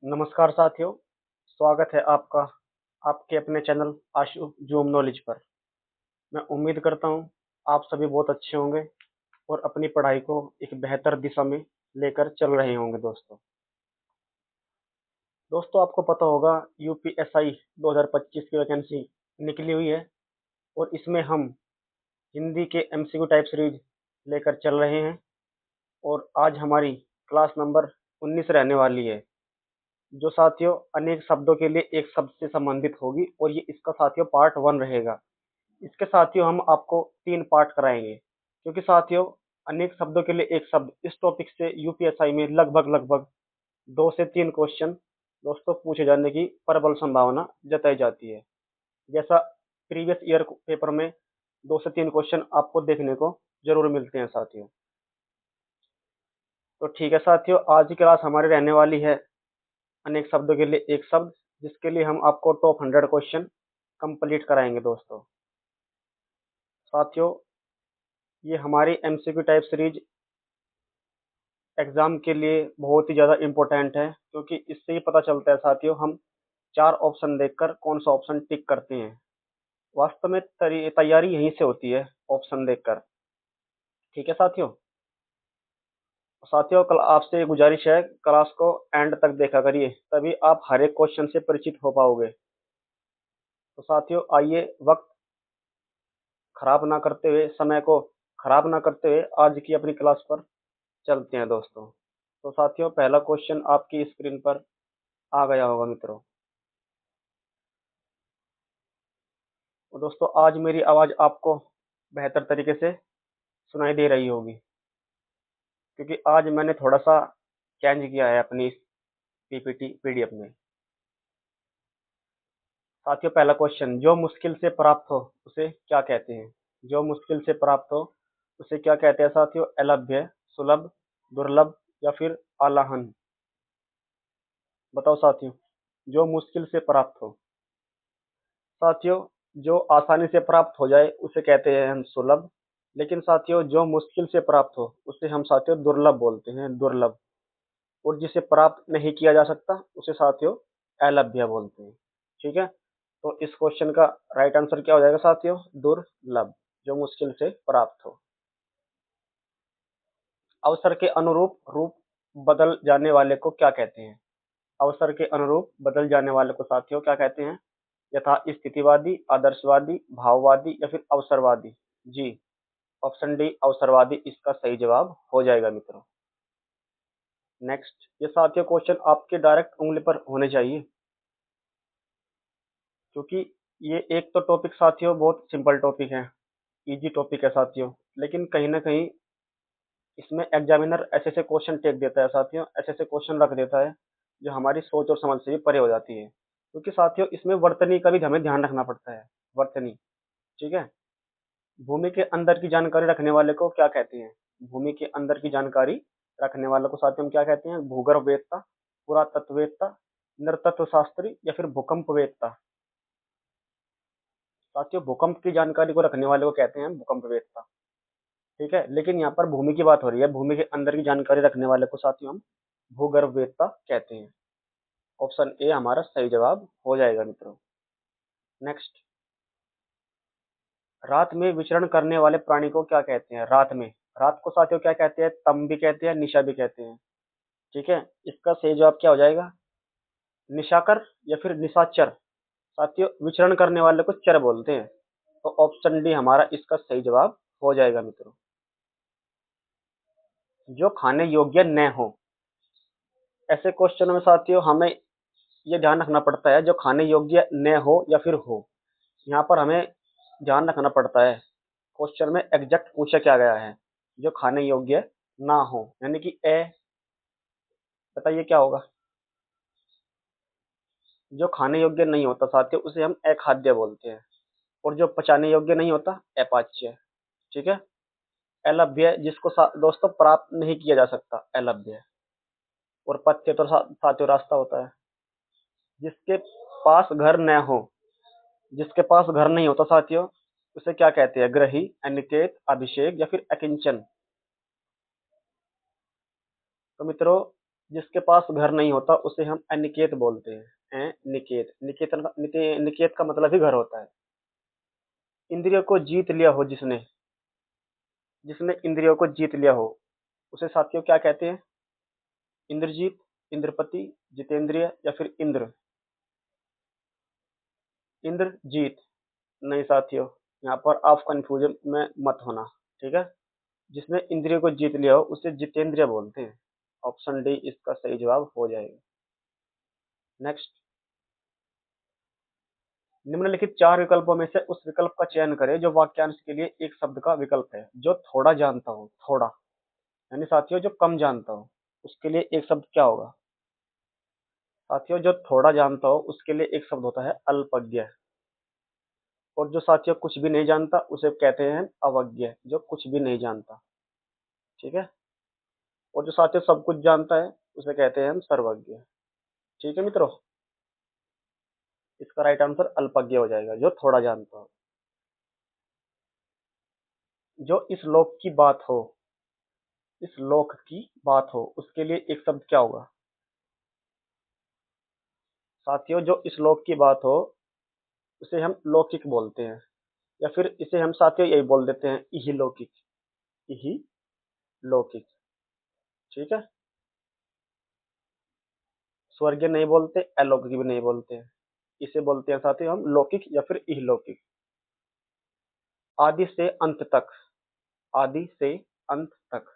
नमस्कार साथियों, स्वागत है आपका आपके अपने चैनल आशु जूम नॉलेज पर। मैं उम्मीद करता हूँ आप सभी बहुत अच्छे होंगे और अपनी पढ़ाई को एक बेहतर दिशा में लेकर चल रहे होंगे दोस्तों। दोस्तों आपको पता होगा यूपीएसआई 2025 की वैकेंसी निकली हुई है और इसमें हम हिंदी के एमसीक्यू टाइप सीरीज लेकर चल रहे हैं और आज हमारी क्लास नंबर 19 रहने वाली है, जो साथियों अनेक शब्दों के लिए एक शब्द से संबंधित होगी और ये इसका साथियों पार्ट 1 रहेगा। इसके साथियों हम आपको 3 पार्ट कराएंगे, क्योंकि साथियों अनेक शब्दों के लिए एक शब्द इस टॉपिक से यूपीएसआई में लगभग लगभग 2 से 3 क्वेश्चन दोस्तों पूछे जाने की प्रबल संभावना जताई जाती है। जैसा प्रीवियस ईयर पेपर में 2 से 3 क्वेश्चन आपको देखने को जरूर मिलते हैं साथियों। तो ठीक है साथियों, आज की क्लास हमारी रहने वाली है अनेक शब्दों के लिए एक शब्द, जिसके लिए हम आपको टॉप 100 क्वेश्चन कंप्लीट कराएंगे दोस्तों। साथियों ये हमारी एमसीक्यू टाइप सीरीज एग्जाम के लिए बहुत ही ज़्यादा इम्पोर्टेंट है, क्योंकि इससे ही पता चलता है साथियों हम 4 ऑप्शन देखकर कौन सा ऑप्शन टिक करते हैं। वास्तव में तैयारी यहीं से होती है, ऑप्शन देखकर। ठीक है साथियों। साथियों कल आपसे गुजारिश है, क्लास को एंड तक देखा करिए, तभी आप हर एक क्वेश्चन से परिचित हो पाओगे। तो साथियों आइए वक्त खराब ना करते हुए, समय को खराब ना करते हुए आज की अपनी क्लास पर चलते हैं दोस्तों। तो साथियों पहला क्वेश्चन आपकी स्क्रीन पर आ गया होगा मित्रों। तो दोस्तों आज मेरी आवाज़ आपको बेहतर तरीके से सुनाई दे रही होगी, क्योंकि आज मैंने थोड़ा सा चेंज किया है अपनी पीपीटी पीडीएफ में। साथियों पहला क्वेश्चन, जो मुश्किल से प्राप्त हो उसे क्या कहते हैं? जो मुश्किल से प्राप्त हो उसे क्या कहते हैं साथियों? अलभ्य, सुलभ, दुर्लभ या फिर आलाहन? बताओ साथियों। जो मुश्किल से प्राप्त हो साथियों, जो आसानी से प्राप्त हो जाए उसे कहते हैं हम सुलभ, लेकिन साथियों जो मुश्किल से प्राप्त हो उसे हम साथियों दुर्लभ बोलते हैं, दुर्लभ। और जिसे प्राप्त नहीं किया जा सकता उसे साथियों अलभ्य बोलते हैं। ठीक है, तो इस क्वेश्चन का राइट आंसर क्या हो जाएगा साथियों? दुर्लभ, जो मुश्किल से प्राप्त हो। अवसर के अनुरूप रूप बदल जाने वाले को क्या कहते हैं? अवसर के अनुरूप बदल जाने वाले को साथियों क्या कहते हैं? यथा स्थितिवादी, आदर्शवादी, भाववादी या फिर अवसरवादी? जी, ऑप्शन डी अवसरवादी इसका सही जवाब हो जाएगा मित्रों। नेक्स्ट, ये साथियों क्वेश्चन आपके डायरेक्ट उंगली पर होने चाहिए, क्योंकि ये एक तो टॉपिक साथियों बहुत सिंपल टॉपिक है, इजी टॉपिक है साथियों, लेकिन कहीं ना कहीं इसमें एग्जामिनर ऐसे ऐसे क्वेश्चन टेक देता है साथियों, ऐसे ऐसे क्वेश्चन रख देता है जो हमारी सोच और समझ से भी परे हो जाती है, क्योंकि साथियों इसमें वर्तनी का भी हमें ध्यान रखना पड़ता है। वर्तनी, ठीक है। भूमि के अंदर की जानकारी रखने वाले को क्या कहते हैं? भूमि के अंदर की जानकारी रखने वाले को साथियों हम क्या कहते हैं? भूगर्भवेत्ता, पुरातत्ववेत्ता, नृतत्व शास्त्री या फिर भूकंपवेत्ता? साथियों भूकंप की जानकारी को रखने वाले को कहते हैं भूकंपवेत्ता। ठीक है, लेकिन यहाँ पर भूमि की बात हो रही है, भूमि के अंदर की जानकारी रखने वाले को साथियों हम भूगर्भवेत्ता कहते हैं। ऑप्शन ए हमारा सही जवाब हो जाएगा मित्रों। नेक्स्ट, रात में विचरण करने वाले प्राणी को क्या कहते हैं? रात में, रात को साथियों क्या कहते हैं? तम भी कहते हैं, निशा भी कहते हैं। ठीक है, इसका सही जवाब क्या हो जाएगा? निशाकर या फिर निशाचर? साथियों विचरण करने वाले को चर बोलते हैं, तो ऑप्शन डी हमारा इसका सही जवाब हो जाएगा मित्रों। जो खाने योग्य न हो, ऐसे क्वेश्चन में साथियों हमें ये ध्यान रखना पड़ता है जो खाने योग्य न हो या फिर हो। यहाँ पर हमें ध्यान रखना पड़ता है, क्वेश्चन में एग्जैक्ट पूछा क्या गया है, जो खाने योग्य ना हो, यानी कि ए। बताइए क्या होगा? जो खाने योग्य नहीं होता साथियों उसे हम अखाद्य बोलते हैं, और जो पचाने योग्य नहीं होता अपाच्य। ठीक है, अलभ्य जिसको दोस्तों प्राप्त नहीं किया जा सकता, अलभ्य। और पथ्य तो साथियों रास्ता होता है। जिसके पास घर न हो, जिसके पास घर नहीं होता साथियों उसे क्या कहते हैं? ग्रही, अनिकेत, अभिषेक या फिर अकिंचन? तो मित्रों जिसके पास घर नहीं होता उसे हम अनिकेत बोलते हैं। निकेत, निकेत का मतलब ही घर होता है। इंद्रियों को जीत लिया हो जिसने, जिसने इंद्रियों को जीत लिया हो, उसे साथियों क्या कहते हैं? इंद्रजीत, इंद्रपति, जितेंद्रिय या फिर इंद्र? इंद्रजीत नहीं साथियों, यहाँ पर आप कंफ्यूजन में मत होना। ठीक है, जिसने इंद्रियों को जीत लिया हो उसे जितेंद्रिय बोलते हैं। ऑप्शन डी इसका सही जवाब हो जाएगा। नेक्स्ट, निम्नलिखित चार विकल्पों में से उस विकल्प का चयन करें जो वाक्यांश के लिए एक शब्द का विकल्प है। जो थोड़ा जानता हो, थोड़ा यानी साथियों जो कम जानता हो, उसके लिए एक शब्द क्या होगा? साथियों जो थोड़ा जानता हो उसके लिए एक शब्द होता है अल्पज्ञ। और जो साथियों कुछ भी नहीं जानता उसे कहते हैं अवज्ञ, जो कुछ भी नहीं जानता। ठीक है, और जो साथियों सब कुछ जानता है उसे कहते हैं हम सर्वज्ञ। ठीक है मित्रों, इसका राइट आंसर अल्पज्ञ हो जाएगा, जो थोड़ा जानता हो। जो इस लोक की बात हो, इस लोक की बात हो, उसके लिए एक शब्द क्या होगा? साथियों जो इस लोक की बात हो उसे हम लौकिक बोलते हैं, या फिर इसे हम साथियों यही बोल देते हैं इहिलौकिक। इहिलौकिक। ठीक है, स्वर्गीय नहीं बोलते, अलौकिक भी नहीं बोलते हैं, इसे बोलते हैं साथियों हम लौकिक या फिर इहलौकिक। आदि से अंत तक, आदि से अंत तक।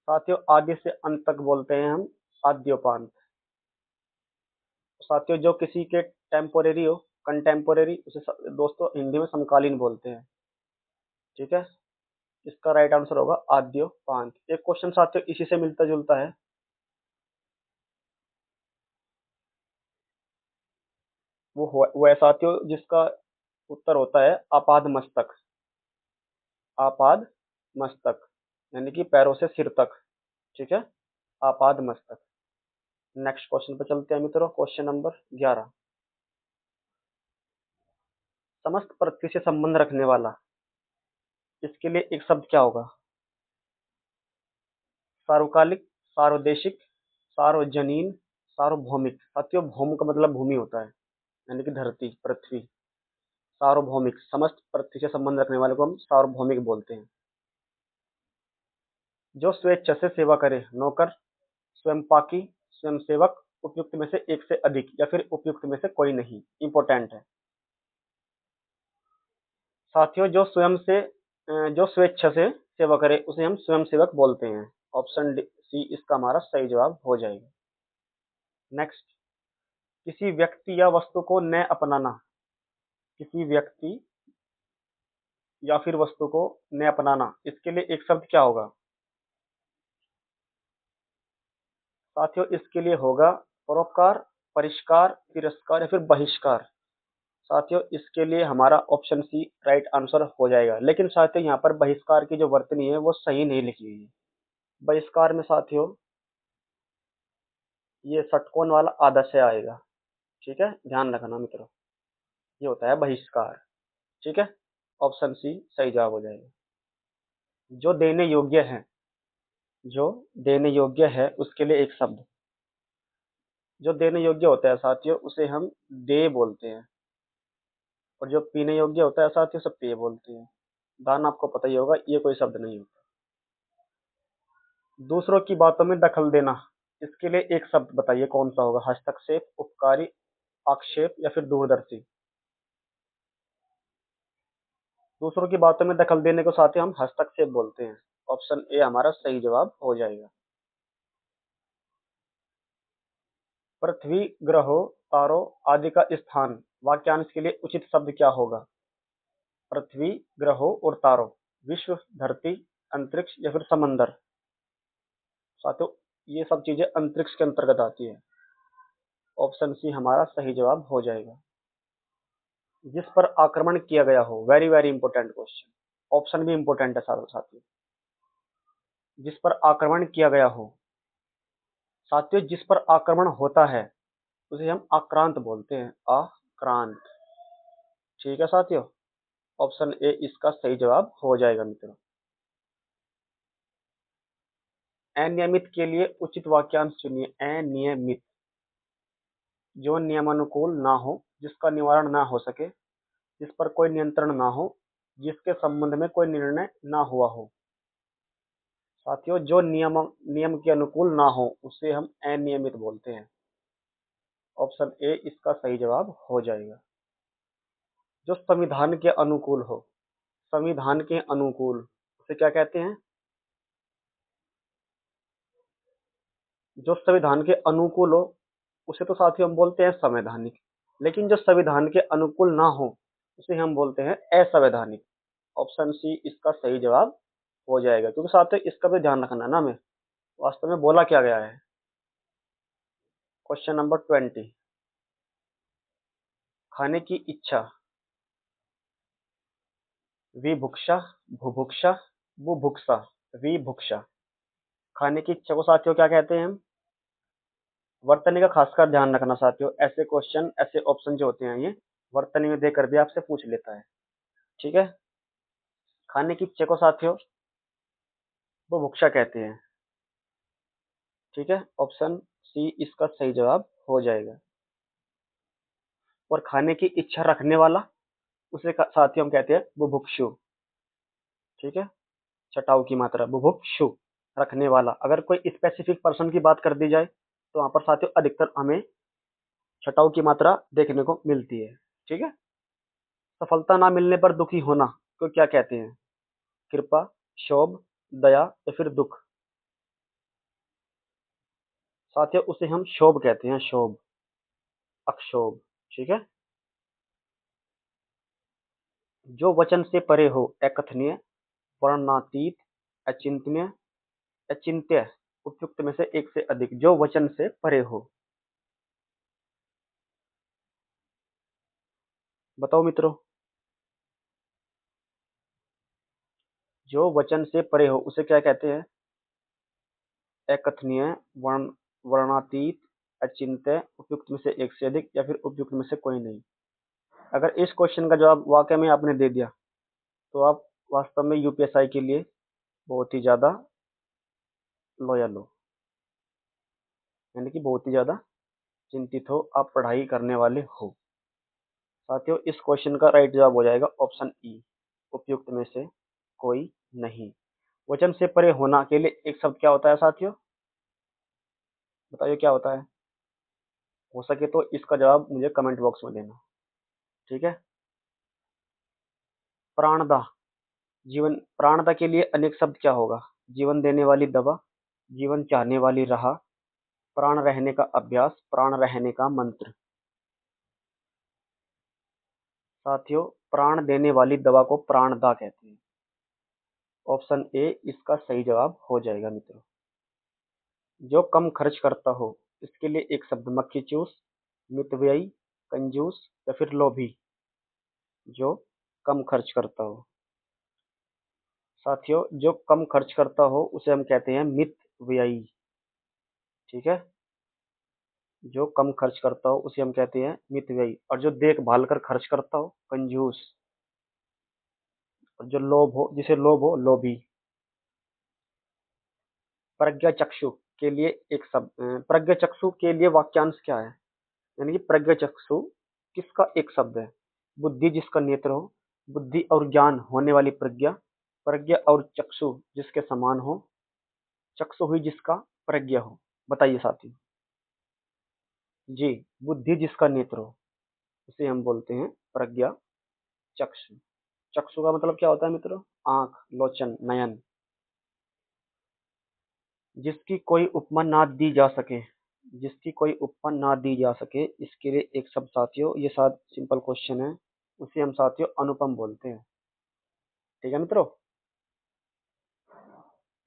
साथियों आदि से अंत तक बोलते हैं हम आद्योपांत। साथियों जो किसी के टेम्पोरेरी हो, कंटेम्पोरेरी, उसे दोस्तों हिंदी में समकालीन बोलते हैं। ठीक है, इसका राइट आंसर होगा आद्योपांत। एक क्वेश्चन साथियों इसी से मिलता जुलता है। वो है साथियों जिसका उत्तर होता है आपाद मस्तक। आपाद मस्तक यानी कि पैरों से सिर तक। ठीक है, आपाद मस्तक। नेक्स्ट क्वेश्चन पे चलते हैं मित्रों, क्वेश्चन नंबर 11। समस्त पृथ्वी से संबंध रखने वाला, इसके लिए एक शब्द क्या होगा? सार्वकालिक, सार्वदेशिक, सार्वजनीन, सार्वभौमिक। साथियों भौम का मतलब भूमि होता है, यानी कि धरती, पृथ्वी। सार्वभौमिक, समस्त पृथ्वी से संबंध रखने वाले को हम सार्वभौमिक बोलते हैं। जो स्वेच्छा से सेवा करे, नौकर, स्वयंपाकी, स्वयंसेवक, उपयुक्त में से एक से अधिक या फिर उपयुक्त में से कोई नहीं। इंपॉर्टेंट है साथियों, जो स्वेच्छा से सेवा करे उसे हम स्वयंसेवक बोलते हैं। ऑप्शन सी इसका हमारा सही जवाब हो जाएगा। नेक्स्ट, किसी व्यक्ति या वस्तु को न अपनाना, किसी व्यक्ति या फिर वस्तु को न अपनाना, इसके लिए एक शब्द क्या होगा? साथियों इसके लिए होगा परोपकार, परिष्कार, तिरस्कार या फिर बहिष्कार। साथियों इसके लिए हमारा ऑप्शन सी राइट आंसर हो जाएगा, लेकिन साथियों यहाँ पर बहिष्कार की जो वर्तनी है वो सही नहीं लिखी हुई है। बहिष्कार में साथियों ये षटकोण वाला आधा से आएगा। ठीक है, ध्यान रखना मित्रों, ये होता है बहिष्कार। ठीक है, ऑप्शन सी सही जवाब हो जाएगा। जो देने योग्य है, जो देने योग्य है उसके लिए एक शब्द। जो देने योग्य होता है साथियों उसे हम दे बोलते हैं, और जो पीने योग्य होता है साथियों उसे पेय बोलते हैं। दान आपको पता ही होगा, ये कोई शब्द नहीं होता। दूसरों की बातों में दखल देना, इसके लिए एक शब्द बताइए कौन सा होगा? हस्तक्षेप, उपकारी, आक्षेप या फिर दूरदर्शी? दूसरों की बातों में दखल देने को साथ ही हम हस्तक्षेप बोलते हैं। ऑप्शन ए हमारा सही जवाब हो जाएगा। पृथ्वी, ग्रहों, तारों आदि का स्थान, वाक्यांश के लिए उचित शब्द क्या होगा? पृथ्वी, ग्रहों और तारों, विश्व, धरती, अंतरिक्ष या फिर समंदर? साथियों ये सब चीजें अंतरिक्ष के अंतर्गत आती है। ऑप्शन सी हमारा सही जवाब हो जाएगा। जिस पर आक्रमण किया गया हो, very very important question, option भी इंपॉर्टेंट है साथियों। जिस पर आक्रमण किया गया हो, साथियों जिस पर आक्रमण होता है उसे हम आक्रांत बोलते हैं। आक्रांत। ठीक है साथियों, ऑप्शन ए इसका सही जवाब हो जाएगा मित्रों। अनियमित के लिए उचित वाक्यांश चुनिए। अनियमित, जो नियमानुकूल ना हो, जिसका निवारण ना हो सके, जिस पर कोई नियंत्रण ना हो, जिसके संबंध में कोई निर्णय ना हुआ हो। साथियों, जो नियम के अनुकूल ना हो उसे हम अनियमित बोलते हैं। ऑप्शन ए इसका सही जवाब हो जाएगा। जो संविधान के अनुकूल हो, संविधान के अनुकूल उसे क्या कहते हैं? जो संविधान के अनुकूल हो उसे तो साथियों हम बोलते हैं संवैधानिक, लेकिन जो संविधान के अनुकूल ना हो उसे हम बोलते हैं असंवैधानिक। ऑप्शन सी इसका सही जवाब हो जाएगा, क्योंकि साथियों इसका भी ध्यान रखना ना, हमें वास्तव में बोला क्या गया है। क्वेश्चन नंबर 20, खाने की इच्छा, विभुक्षा, बुभुक्षा, बुभुक्षा, विभुक्षा। खाने की इच्छा को साथियों क्या कहते हैं हम? वर्तनी का खासकर ध्यान रखना साथियों, ऐसे क्वेश्चन, ऐसे ऑप्शन जो होते हैं ये वर्तनी में देकर भी आपसे पूछ लेता है। ठीक है, खाने की इच्छा को साथियों बुभुक्षा कहते हैं। ठीक है, ऑप्शन सी इसका सही जवाब हो जाएगा। और खाने की इच्छा रखने वाला उसे साथियों हम कहते हैं बुभुक्षु। ठीक है, छटाऊ की मात्रा बुभुक्षु, रखने वाला। अगर कोई स्पेसिफिक पर्सन की बात कर दी जाए तो वहां पर साथियों अधिकतर हमें छटाऊ की मात्रा देखने को मिलती है। ठीक है, सफलता ना मिलने पर दुखी होना को क्या कहते हैं? कृपा, क्षोभ, दया या फिर दुख। साथियों उसे हम क्षोभ कहते हैं, क्षोभ, अक्षोभ। ठीक है, जो वचन से परे हो, अकथनीय, वर्णनातीत, अचिंतनीय, अचिंत्य, उपयुक्त में से एक से अधिक। जो वचन से परे हो, बताओ मित्रों। जो वचन से परे हो उसे क्या कहते हैं? अकथनीय, वर्णातीत, अचिंत्य, उपयुक्त में से एक से अधिक या फिर उपयुक्त में से कोई नहीं। अगर इस क्वेश्चन का जवाब वाकई में आपने दे दिया तो आप वास्तव में यूपीएसआई के लिए बहुत ही ज्यादा लॉयल हो, यानी कि बहुत ही ज्यादा चिंतित हो, आप पढ़ाई करने वाले हो। साथियों इस क्वेश्चन का राइट जवाब हो जाएगा ऑप्शन ई, उपयुक्त में से कोई नहीं। वचन से परे होना के लिए एक शब्द क्या होता है साथियों? बताइए क्या होता है? हो सके तो इसका जवाब मुझे कमेंट बॉक्स में देना। ठीक है, प्राणदा, जीवन, प्राणदा के लिए अनेक शब्द क्या होगा? जीवन देने वाली दवा, जीवन चाहने वाली राह, प्राण रहने का अभ्यास, प्राण रहने का मंत्र। साथियों प्राण देने वाली दवा को प्राणदा कहते हैं। ऑप्शन ए इसका सही जवाब हो जाएगा मित्रों। जो कम खर्च करता हो, इसके लिए एक शब्द मक्खी चूस, मितव्ययी, कंजूस या फिर लोभी। जो कम खर्च करता हो, साथियों जो कम खर्च करता हो उसे हम कहते हैं मितव्ययी। ठीक है, जो कम खर्च करता हो उसे हम कहते हैं मितव्ययी। और जो देखभाल कर खर्च करता हो, कंजूस। और जो लोभ हो, जिसे लोभ हो, लोभी। प्रज्ञा चक्षु के लिए एक शब्द, प्रज्ञा चक्षु के लिए वाक्यांश क्या है? यानी कि प्रज्ञा चक्षु किसका एक शब्द है? बुद्धि जिसका नेत्र हो, बुद्धि और ज्ञान होने वाली प्रज्ञा, प्रज्ञा और चक्षु जिसके समान हो, चक्षु हुई जिसका प्रज्ञा हो। बताइए साथी। जी, बुद्धि जिसका नेत्र हो उसे हम बोलते हैं प्रज्ञा चक्षु। चक्षु का मतलब क्या होता है मित्रों? आंख, लोचन, नयन। जिसकी कोई उपमा ना दी जा सके, जिसकी कोई उपमा ना दी जा सके, इसके लिए एक शब्द साथियों, ये साथ सिंपल क्वेश्चन है, उसे हम साथियों अनुपम बोलते हैं। ठीक है मित्रों,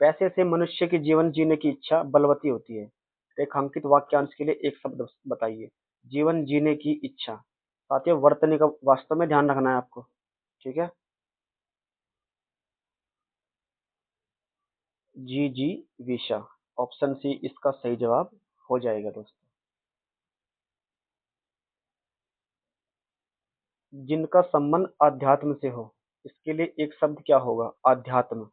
पैसे से मनुष्य की जीवन जीने की इच्छा बलवती होती है। रेखांकित वाक्यांश के लिए एक शब्द बताइए। जीवन जीने की इच्छा, साथियों वर्तनी का वास्तव में ध्यान रखना है आपको। ठीक है, जी जी विशा, ऑप्शन सी इसका सही जवाब हो जाएगा दोस्तों। जिनका संबंध आध्यात्म से हो, इसके लिए एक शब्द क्या होगा? आध्यात्म।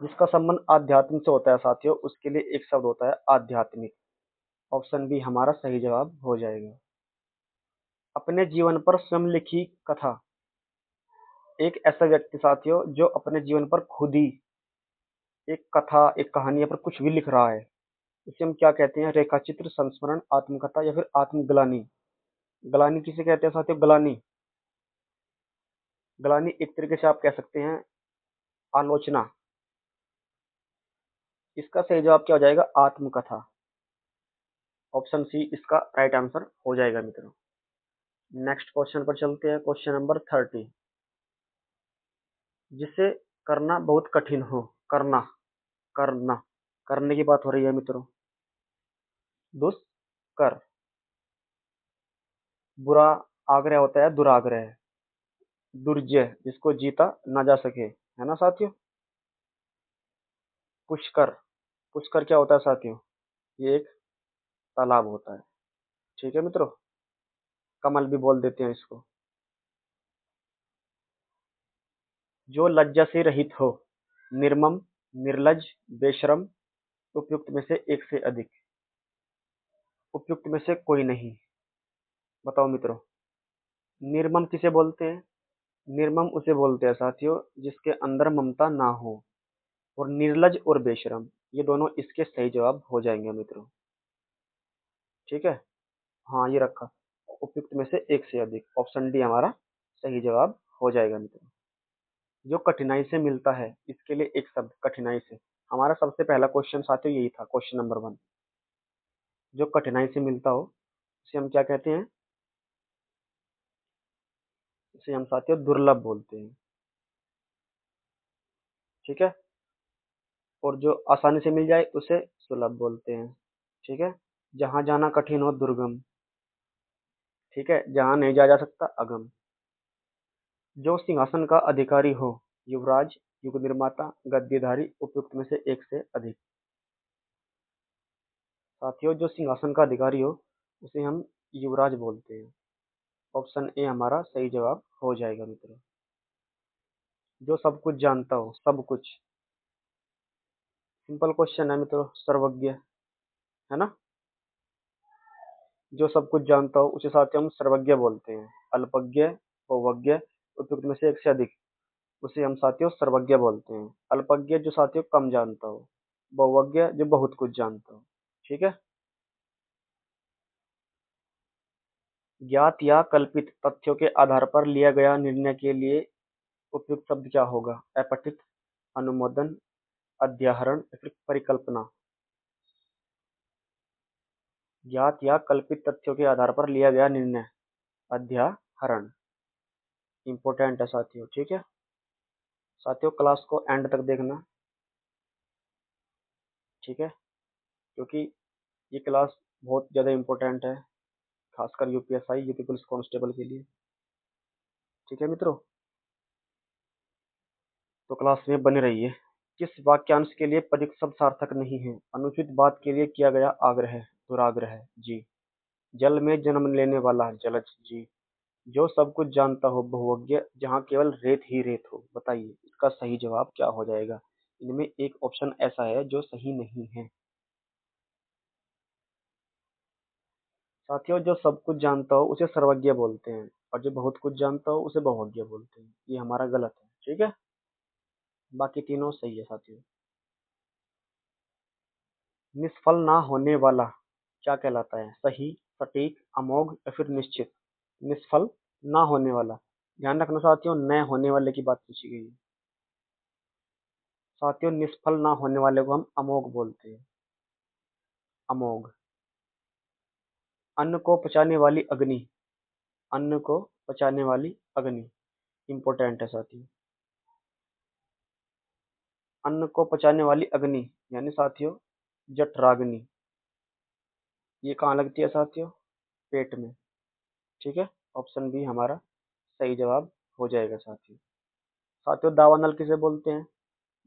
जिसका संबंध आध्यात्म से होता है साथियों, उसके लिए एक शब्द होता है आध्यात्मिक। ऑप्शन बी हमारा सही जवाब हो जाएगा। अपने जीवन पर स्वयं लिखी कथा। एक ऐसा व्यक्ति साथियों जो अपने जीवन पर खुद ही एक कथा, एक कहानी या फिर कुछ भी लिख रहा है, इसे हम क्या कहते हैं? रेखाचित्र, संस्मरण, आत्मकथा या फिर आत्मग्लानि। ग्लानि किसे कहते हैं साथियों? ग्लानि, ग्लानि एक तरीके से आप कह सकते हैं आलोचना। इसका सही जवाब क्या हो जाएगा? आत्मकथा। ऑप्शन सी इसका राइट आंसर हो जाएगा मित्रों। नेक्स्ट क्वेश्चन पर चलते हैं, क्वेश्चन नंबर 30। जिसे करना बहुत कठिन हो। करना, करना, करने की बात हो रही है मित्रों। दुष्कर, बुरा आग्रह होता है दुराग्रह। दुर्जय, जिसको जीता ना जा सके, है ना साथियों। पुष्कर, पुष्कर क्या होता है साथियों? ये एक तालाब होता है। ठीक है मित्रों, कमल भी बोल देते हैं इसको। जो लज्जा से रहित हो। निर्मम, निर्लज, बेशरम, उपयुक्त में से एक से अधिक। उपयुक्त में से कोई नहीं। बताओ मित्रों, निर्मम किसे बोलते हैं? निर्मम उसे बोलते हैं साथियों जिसके अंदर ममता ना हो। और निर्लज और बेशरम, ये दोनों इसके सही जवाब हो जाएंगे मित्रों। ठीक है, हाँ ये रखा। उपयुक्त में से एक से अधिक, ऑप्शन डी हमारा सही जवाब हो जाएगा मित्रों। जो कठिनाई से मिलता है, इसके लिए एक शब्द कठिनाई से। हमारा सबसे पहला क्वेश्चन साथियों यही था, क्वेश्चन नंबर 1। जो कठिनाई से मिलता हो उसे हम क्या कहते हैं? उसे हम साथियों दुर्लभ बोलते हैं। ठीक है, और जो आसानी से मिल जाए उसे सुलभ बोलते हैं। ठीक है, जहां जाना कठिन हो दुर्गम। ठीक है, जहां नहीं जाया जा सकता अगम। जो सिंहासन का अधिकारी हो। युवराज, युग निर्माता, गद्दीधारी, उपयुक्त में से एक से अधिक। साथियों जो सिंहासन का अधिकारी हो उसे हम युवराज बोलते हैं। ऑप्शन ए हमारा सही जवाब हो जाएगा मित्रों। जो सब कुछ जानता हो, सब कुछ। सिंपल क्वेश्चन है मित्रों, सर्वज्ञ, है ना। जो सब कुछ जानता हो उसे साथियों हम सर्वज्ञ बोलते हैं। अल्पज्ञ, बहुज्ञ, उपयुक्त में से एक से अधिक, उसे हम साथियों सर्वज्ञ बोलते हैं। अल्पज्ञ जो साथियों कम जानता हो। बहुज्ञ जो बहुत कुछ जानता हो। ठीक है, ज्ञात या कल्पित तथ्यों के आधार पर लिया गया निर्णय के लिए उपयुक्त शब्द क्या होगा? अपठित, अनुमोदन, अध्याहरण या फिर परिकल्पना। ज्ञात या कल्पित तथ्यों के आधार पर लिया गया निर्णय, अध्याहरण। इंपॉर्टेंट है साथियों। ठीक है साथियों, क्लास को एंड तक देखना। ठीक है, क्योंकि ये क्लास बहुत ज़्यादा इम्पोर्टेंट है, खासकर यूपीएसआई, यूपी पुलिस कांस्टेबल के लिए। ठीक है मित्रों, तो क्लास में बने रहिए। किस वाक्यांश के लिए परीक्त शब्द सार्थक नहीं है? अनुचित बात के लिए किया गया आग्रह, दुराग्रह। जी। जल में जन्म लेने वाला, जलज। जी। जो सब कुछ जानता हो, बहुज्ञ, जहाँ केवल रेत ही रेत हो। बताइए इसका सही जवाब क्या हो जाएगा? इनमें एक ऑप्शन ऐसा है जो सही नहीं है। साथियों जो सब कुछ जानता हो उसे सर्वज्ञ बोलते हैं, और जो बहुत कुछ जानता हो उसे बहुज्ञ बोलते हैं। ये हमारा गलत है। ठीक है, बाकी तीनों सही है साथियों। निष्फल ना होने वाला क्या कहलाता है? सही, सटीक, अमोघ या फिर निश्चित। निष्फल ना होने वाला, ध्यान रखना साथियों, न होने वाले की बात पूछी गई है। साथियों निष्फल ना होने वाले को हम अमोघ बोलते हैं। अमोघ। अन्न को पचाने वाली अग्नि। अन्न को पचाने वाली अग्नि, इंपॉर्टेंट है साथियों। अन्न को पचाने वाली अग्नि यानी साथियों जठराग्नि। ये कहाँ लगती है साथियों? पेट में। ठीक है, ऑप्शन बी हमारा सही जवाब हो जाएगा साथियों। साथियों दावानल किसे बोलते हैं?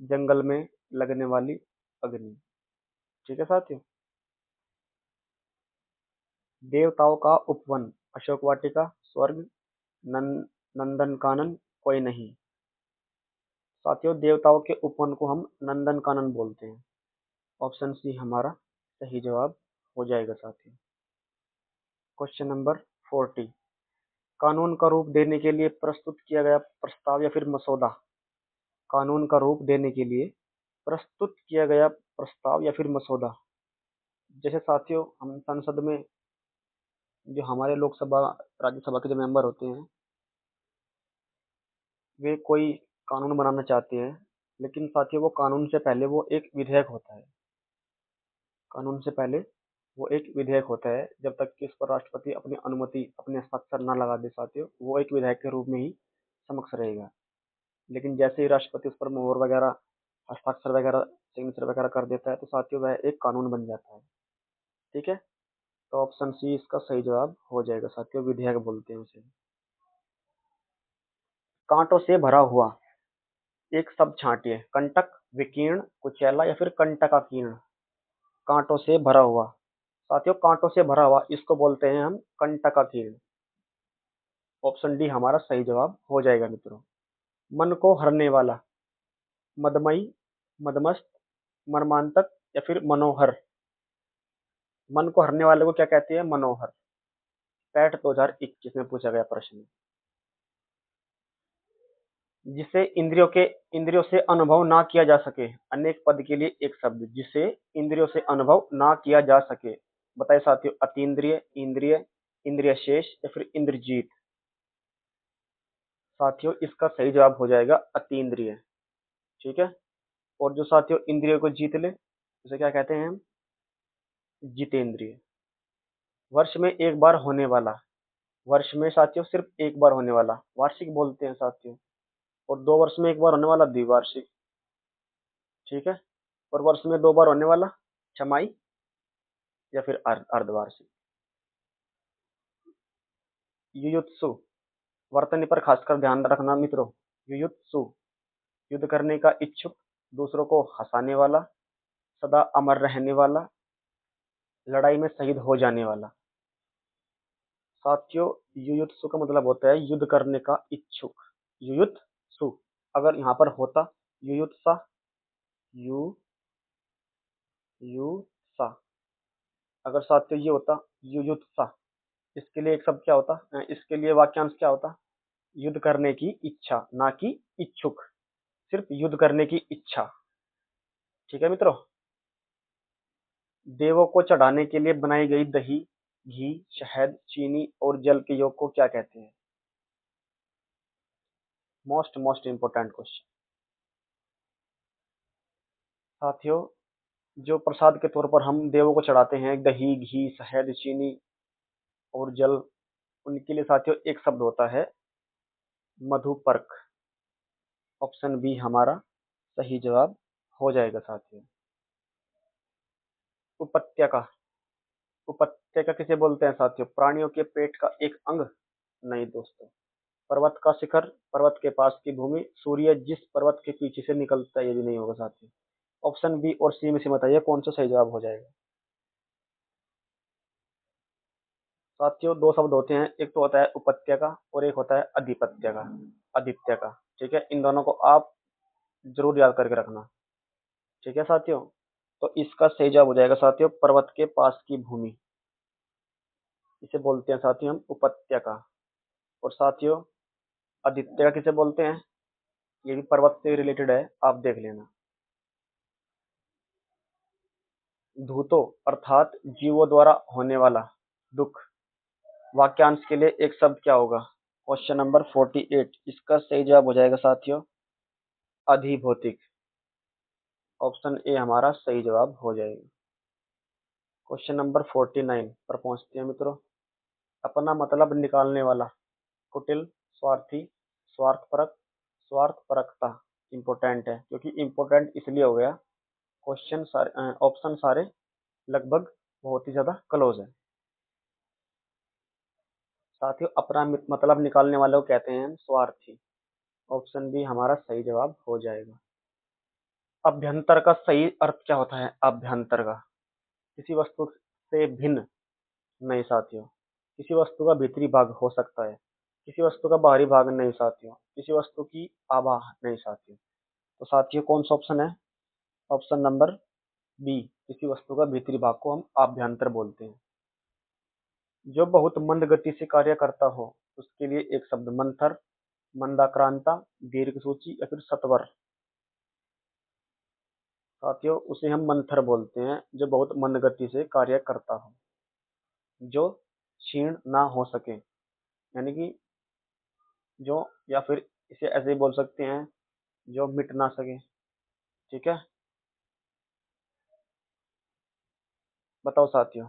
जंगल में लगने वाली अग्नि। ठीक है साथियों। देवताओं का उपवन, अशोक वाटिका, स्वर्ग, नंदनकानन, कोई नहीं। साथियों देवताओं के उपवन को हम नंदन कानन बोलते हैं। ऑप्शन सी हमारा सही जवाब हो जाएगा साथियों। क्वेश्चन नंबर 40, कानून का रूप देने के लिए प्रस्तुत किया गया प्रस्ताव या फिर मसौदा। कानून का रूप देने के लिए प्रस्तुत किया गया प्रस्ताव या फिर मसौदा। जैसे साथियों हम संसद में जो हमारे लोकसभा राज्यसभा के जो मेंबर होते हैं वे कोई कानून बनाना चाहते हैं, लेकिन साथियों वो कानून से पहले वो एक विधेयक होता है। कानून से पहले वो एक विधेयक होता है। जब तक कि इस पर राष्ट्रपति अपनी अनुमति अपने हस्ताक्षर न लगा दे साथियों, वो एक विधेयक के रूप में ही समक्ष रहेगा। लेकिन जैसे ही राष्ट्रपति उस पर मोहर वगैरह हस्ताक्षर वगैरह सिग्नेचर वगैरह कर देता है तो साथियों वह एक कानून बन जाता है। ठीक है, तो ऑप्शन सी इसका सही जवाब हो जाएगा साथियों, विधेयक बोलते हैं उसे। कांटों से भरा हुआ एक शब्द छांटिए। कंटक, विकीर्ण, कुचैला या फिर कंटकाकीर्ण। कांटों से भरा हुआ साथियों, कांटों से भरा हुआ इसको बोलते हैं हम कंटकाकीर्ण। ऑप्शन डी हमारा सही जवाब हो जाएगा मित्रों। मन को हरने वाला, मदमई, मदमस्त, मर्मांतक या फिर मनोहर। मन को हरने वाले को क्या कहते हैं? मनोहर। पैट 2021 में पूछा गया प्रश्न। जिसे इंद्रियों से अनुभव ना किया जा सके। अनेक पद के लिए एक शब्द, जिसे इंद्रियों से अनुभव ना किया जा सके। बताइए साथियों, अतीन्द्रिय, इंद्रिय, इंद्रिय शेष या फिर इंद्रजीत। साथियों इसका सही जवाब हो जाएगा अतीन्द्रिय। ठीक है, और जो साथियों इंद्रियों को जीत ले उसे क्या कहते हैं हम? जितेंद्रिय। वर्ष में एक बार होने वाला, वर्ष में साथियों सिर्फ एक बार होने वाला वार्षिक बोलते हैं साथियों। और 2 वर्ष में एक बार होने वाला द्विवार्षिक। ठीक है, और वर्ष में 2 बार होने वाला छमाई या फिर अर्धवार्षिक। युयुत्सु, वर्तनी पर खासकर ध्यान रखना मित्रों। युयुत्सु, युद्ध करने का इच्छुक, दूसरों को हंसाने वाला, सदा अमर रहने वाला, लड़ाई में शहीद हो जाने वाला। साथियों युयुत्सु का मतलब होता है युद्ध करने का इच्छुक। युयुत्सु अगर यहाँ पर होता युयुत्सा, यु यु सा, अगर साथियों ये होता युयुत्सा, इसके लिए एक शब्द क्या होता? इसके लिए वाक्यांश क्या होता? युद्ध करने की इच्छा, ना कि इच्छुक, सिर्फ युद्ध करने की इच्छा। ठीक है मित्रों, देवों को चढ़ाने के लिए बनाई गई दही, घी, शहद, चीनी और जल के योग को क्या कहते हैं? Most most important question. साथियों जो प्रसाद के तौर पर हम देवों को चढ़ाते हैं, दही, घी, शहद, चीनी और जल, उनके लिए साथियों एक शब्द होता है मधुपर्क। ऑप्शन बी हमारा सही जवाब हो जाएगा साथियों। उपत्यका, उपत्यका किसे बोलते हैं साथियों? प्राणियों के पेट का एक अंग? नहीं दोस्तों। पर्वत का शिखर, पर्वत के पास की भूमि, सूर्य जिस पर्वत के पीछे से निकलता है, ये भी नहीं होगा साथियों। ऑप्शन बी और सी में से बताइए कौन सा सही जवाब हो जाएगा। साथियों 2 शब्द होते हैं, एक तो होता है उपत्यका और एक होता है अधिपत्यका, अधित्यका। ठीक है, इन दोनों को आप जरूर याद करके रखना। ठीक है साथियों, तो इसका सही जवाब हो जाएगा साथियों पर्वत के पास की भूमि, इसे बोलते हैं साथियों हम उपत्यका। और साथियों अधित्यका किसे बोलते हैं? ये भी पर्वत से रिलेटेड है, आप देख लेना। धूतो अर्थात जीवों द्वारा होने वाला दुख। वाक्यांश के लिए एक शब्द क्या होगा? क्वेश्चन नंबर 48, इसका सही जवाब हो जाएगा साथियों अधिभौतिक। ऑप्शन ए हमारा सही जवाब हो जाएगा। क्वेश्चन नंबर 49 पर पहुंचते हैं मित्रों। अपना मतलब निकालने वाला, कुटिल, स्वार्थी, स्वार्थपरक, स्वार्थपरकता। इंपॉर्टेंट है, क्योंकि इंपॉर्टेंट इसलिए हो गया क्वेश्चन सारे ऑप्शन सारे लगभग बहुत ही ज्यादा क्लोज है। साथियों अपना मतलब निकालने वाले को कहते हैं स्वार्थी। ऑप्शन बी हमारा सही जवाब हो जाएगा। अभ्यंतर का सही अर्थ क्या होता है? अभ्यंतर का किसी वस्तु से भिन्न। नहीं साथियों, किसी वस्तु का भीतरी भाग हो सकता है, किसी वस्तु का बाहरी भाग नहीं साथियों, किसी वस्तु की आभा नहीं साथियों। तो साथियों कौन सा ऑप्शन है? ऑप्शन नंबर बी, किसी वस्तु का भीतरी भाग को हम आभ्यंतर बोलते हैं। जो बहुत मंद गति से कार्य करता हो उसके लिए एक शब्द मंथर, मंदाक्रांता, दीर्घ सूची या फिर सत्वर। साथियों उसे हम मंथर बोलते हैं जो बहुत मंद गति से कार्य करता हो, जो क्षीण ना हो सके, यानी कि जो, या फिर इसे ऐसे ही बोल सकते हैं जो मिट ना सके। ठीक है, बताओ साथियों,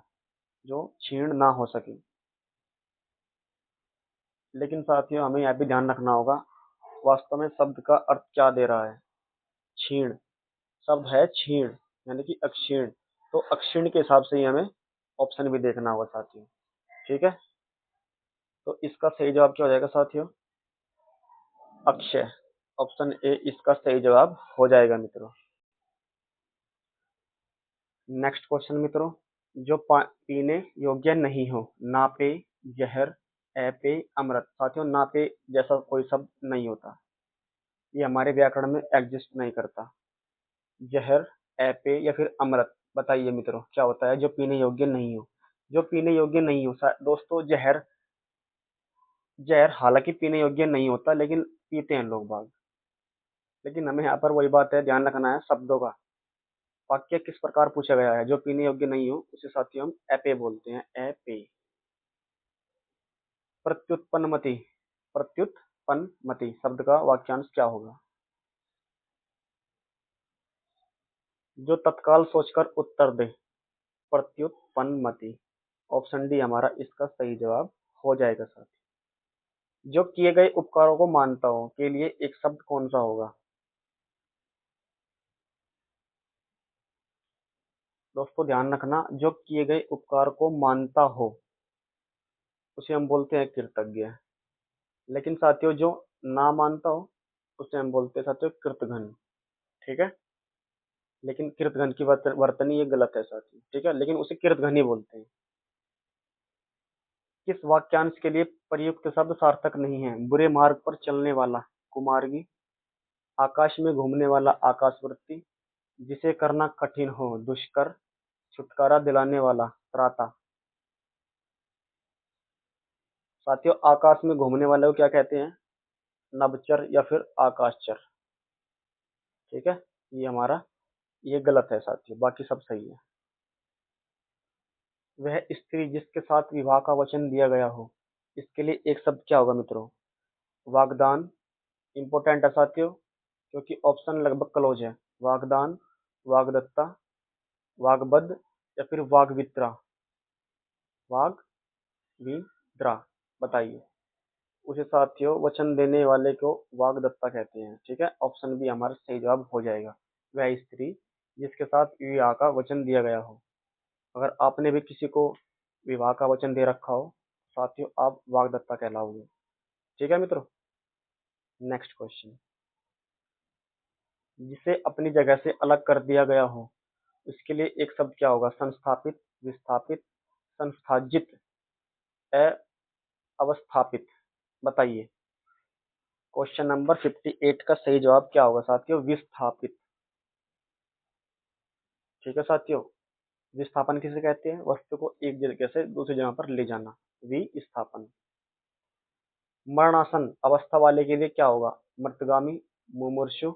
जो क्षीण ना हो सके। लेकिन साथियों हमें यह भी ध्यान रखना होगा वास्तव में शब्द का अर्थ क्या दे रहा है। क्षीण शब्द है, क्षीण यानी कि अक्षीण, तो अक्षीण के हिसाब से ही हमें ऑप्शन भी देखना होगा साथियों। ठीक है, तो इसका सही जवाब क्या हो जाएगा साथियों? अक्षय। ऑप्शन ए इसका सही जवाब हो जाएगा मित्रों। नेक्स्ट क्वेश्चन मित्रों, जो पीने योग्य नहीं हो, ना पे, जहर, अपेय, अमृत। साथियों ना पे जैसा कोई शब्द नहीं होता, ये हमारे व्याकरण में एग्जिस्ट नहीं करता। जहर, अपेय या फिर अमृत, बताइए मित्रों क्या होता है जो पीने योग्य नहीं हो? जो पीने योग्य नहीं हो दोस्तों, जहर, जहर हालांकि पीने योग्य नहीं होता लेकिन पीते हैं लोग बाग। लेकिन हमें यहाँ पर वही बात है, ध्यान रखना है शब्दों का। वाक्य किस प्रकार पूछा गया है, जो पीने योग्य नहीं हो उसे साथियों हम एपे बोलते हैं, एपे। प्रत्युत्पन्नमति, प्रत्युत्पन्नमति शब्द का वाक्यांश क्या होगा? जो तत्काल सोचकर उत्तर दे, प्रत्युत्पन्नमति। ऑप्शन डी हमारा इसका सही जवाब हो जाएगा साथी। जो किए गए उपकारों को मानता हो के लिए एक शब्द कौन सा होगा? दोस्तों ध्यान रखना, जो किए गए उपकार को मानता हो उसे हम बोलते हैं कृतज्ञ। लेकिन साथियों जो ना मानता हो उसे हम बोलते हैं साथियों कृतघ्न। ठीक है, लेकिन कृतघ्न की वर्तनी ये गलत है साथियों। ठीक है, लेकिन उसे कृतघ्न ही बोलते हैं। किस वाक्यांश के लिए प्रयुक्त शब्द सार्थक नहीं है? बुरे मार्ग पर चलने वाला, कुमार्गी, आकाश में घूमने वाला, आकाशवृत्ति, जिसे करना कठिन हो, दुष्कर, छुटकारा दिलाने वाला, त्राता। साथियों आकाश में घूमने वाले को क्या कहते हैं? नभचर या फिर आकाशचर। ठीक है, ये हमारा ये गलत है साथियों, बाकी सब सही है। वह स्त्री जिसके साथ विवाह का वचन दिया गया हो, इसके लिए एक शब्द क्या होगा मित्रों? वागदान। इंपॉर्टेंट है साथियों क्योंकि ऑप्शन लगभग क्लोज है। वागदान, वागदत्ता, वागबद्ध या फिर वागवित्रा। वागविद्रा, बताइए। उसे साथियों वचन देने वाले को वागदत्ता कहते हैं। ठीक है, ऑप्शन बी हमारा सही जवाब हो जाएगा। वह स्त्री जिसके साथ विवाह का वचन दिया गया हो। अगर आपने भी किसी को विवाह का वचन दे रखा हो साथियों, आप वागदत्ता कहलाओगे। ठीक है मित्रों, नेक्स्ट क्वेश्चन, जिसे अपनी जगह से अलग कर दिया गया हो उसके लिए एक शब्द क्या होगा? संस्थापित, विस्थापित, संस्थाजित, अवस्थापित, बताइए। क्वेश्चन नंबर 58 का सही जवाब क्या होगा साथियों? विस्थापित। ठीक है साथियों, विस्थापन किसे कहते हैं? वस्तु को एक जगह से दूसरी जगह पर ले जाना, विस्थापन। मरणासन अवस्था वाले के लिए क्या होगा? मृतगामी, मुमूर्षु,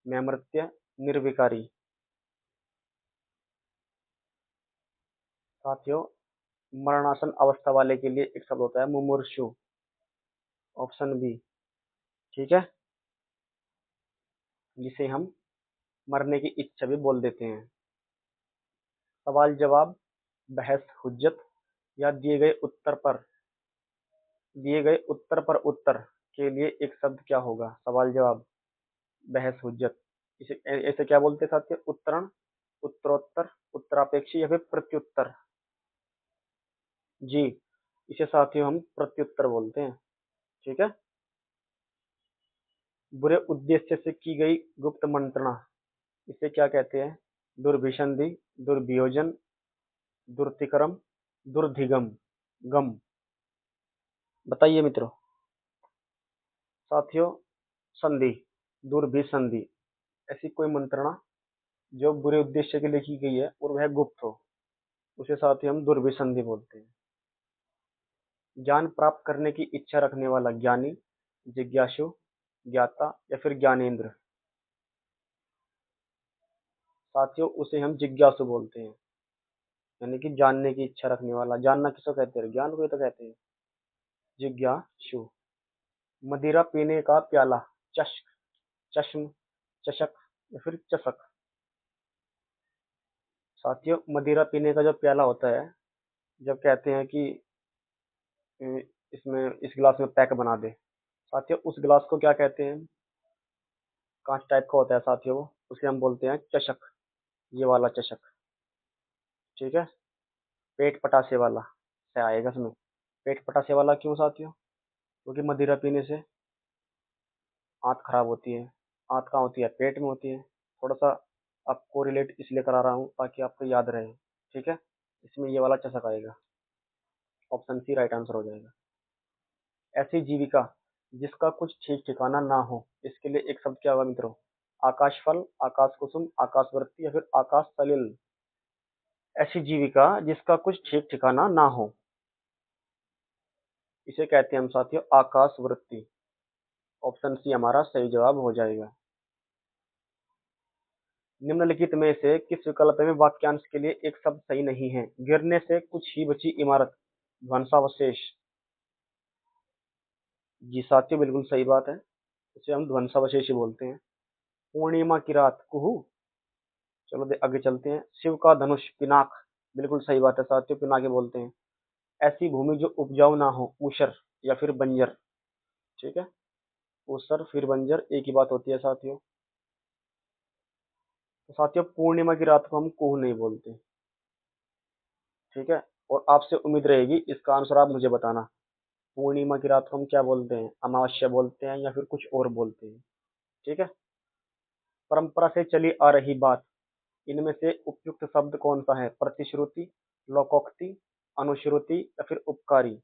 मैमृत्य, निर्विकारी। साथियों मरणासन अवस्था वाले के लिए एक शब्द होता है मुमूर्षु, ऑप्शन बी। ठीक है, जिसे हम मरने की इच्छा भी बोल देते हैं। सवाल जवाब, बहस हुज्जत या दिए गए उत्तर पर उत्तर के लिए एक शब्द क्या होगा? सवाल जवाब, बहस हुज्जत। इसे ऐसे क्या बोलते हैं साथियों? उत्तरण, उत्तरोत्तर, उत्तरापेक्षी या फिर प्रत्युत्तर। जी, इसे साथियों हम प्रत्युत्तर बोलते हैं। ठीक है, बुरे उद्देश्य से की गई गुप्त मंत्रणा इसे क्या कहते हैं? दुर्भिसंधि, दुर्भियोजन, दुर्तिक्रम, दुर्धिगम, गम, बताइए मित्रों। साथियों संधि, दुर्भिसंधि, ऐसी कोई मंत्रणा जो बुरे उद्देश्य के लिए की गई है और वह गुप्त हो, उसे साथ ही हम दुर्विसंधि बोलते हैं। ज्ञान प्राप्त करने की इच्छा रखने वाला ज्ञानी, जिज्ञासु, ज्ञाता या फिर ज्ञानेंद्र, साथियों उसे हम जिज्ञासु बोलते हैं। यानी कि जानने की इच्छा रखने वाला। जानना किसको कहते हैं? ज्ञान को ही तो कहते हैं। जिज्ञासु। मदिरा पीने का प्याला, चष्क, चश्म, चषक या फिर चषक। साथियों मदिरा पीने का जो प्याला होता है, जब कहते हैं कि अ, इसमें इस गिलास में पैक बना दे, साथियों उस गिलास को क्या कहते हैं? कांच टाइप का होता है साथियों, वो उसे हम बोलते हैं चषक। ये वाला चषक। ठीक है। पेट पटासे वाला से आएगा इसमें। पेट पटासे वाला क्यों साथियों? क्योंकि मदिरा पीने से आंत खराब होती है। आंत कहाँ होती है? पेट में होती है। थोड़ा सा आपको रिलेट इसलिए करा रहा हूँ ताकि आपको याद रहे। ठीक है। इसमें ये वाला चषक आएगा। ऑप्शन सी राइट आंसर हो जाएगा। ऐसी जीविका जिसका कुछ ठीक ठिकाना ना हो, इसके लिए एक शब्द क्या होगा मित्रों? आकाश फल, आकाश कुसुम, आकाशवर्ती या फिर आकाश सलिल। ऐसी जीविका जिसका कुछ ठीक ठिकाना ना हो, इसे कहते हैं हम साथियों आकाशवृत्ति। ऑप्शन सी हमारा सही जवाब हो जाएगा। निम्नलिखित में से किस विकल्प में वाक्यांश के लिए एक शब्द सही नहीं है? गिरने से कुछ ही बची इमारत, ध्वंसावशेष। जी साथियों बिल्कुल सही बात है, इसे हम ध्वंसावशेष ही बोलते हैं। पूर्णिमा की रात, कुहू। चलो आगे चलते हैं। शिव का धनुष, पिनाक। बिल्कुल सही बात है साथियों, पिनाके बोलते हैं। ऐसी भूमि जो उपजाऊ ना हो, ऊसर या फिर बंजर। ठीक है। ऊसर फिर बंजर एक ही बात होती है साथियों। तो साथियों पूर्णिमा की रात को हम कुहू नहीं बोलते। ठीक है। और आपसे उम्मीद रहेगी इसका आंसर आप मुझे बताना। पूर्णिमा की रात को हम क्या बोलते हैं? अमावस्या बोलते हैं या फिर कुछ और बोलते हैं? ठीक है। परंपरा से चली आ रही बात, इनमें से उपयुक्त शब्द कौन सा है? प्रतिश्रुति, लोकोक्ति, अनुश्रुति या फिर उपकारी।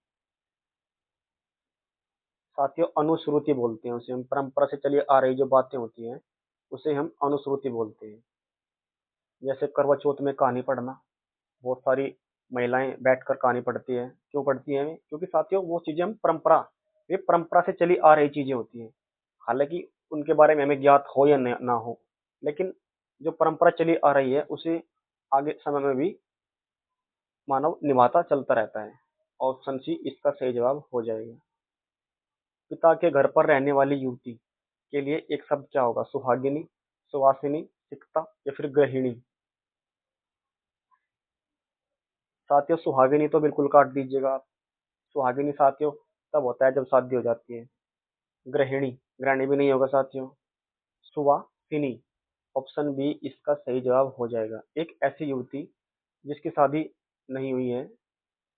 साथियों अनुश्रुति बोलते हैं उसे हम। परंपरा से चली आ रही जो बातें होती हैं उसे हम अनुश्रुति बोलते हैं। जैसे करवा चौथ में कहानी पढ़ना, बहुत सारी महिलाएं बैठकर कहानी पढ़ती है। क्यों पढ़ती हैं? क्योंकि साथियों वो चीजें हम परंपरा, ये परंपरा से चली आ रही चीजें होती हैं। हालांकि उनके बारे में हमें ज्ञात हो या ना हो, लेकिन जो परंपरा चली आ रही है उसे आगे समय में भी मानव निभाता चलता रहता है। ऑप्शन सी इसका सही जवाब हो जाएगा। पिता के घर पर रहने वाली युवती के लिए एक शब्द क्या होगा? सुहागिनी, सुवासिनी, सिक्ता या फिर गृहिणी। साथियों सुहागिनी तो बिल्कुल काट दीजिएगा आप। सुहागिनी साथियों तब होता है जब शादी हो जाती है। गृहिणी, गृहिणी भी नहीं होगा साथियों। सुवासिनी, ऑप्शन बी इसका सही जवाब हो जाएगा। एक ऐसी युवती जिसकी शादी नहीं हुई है,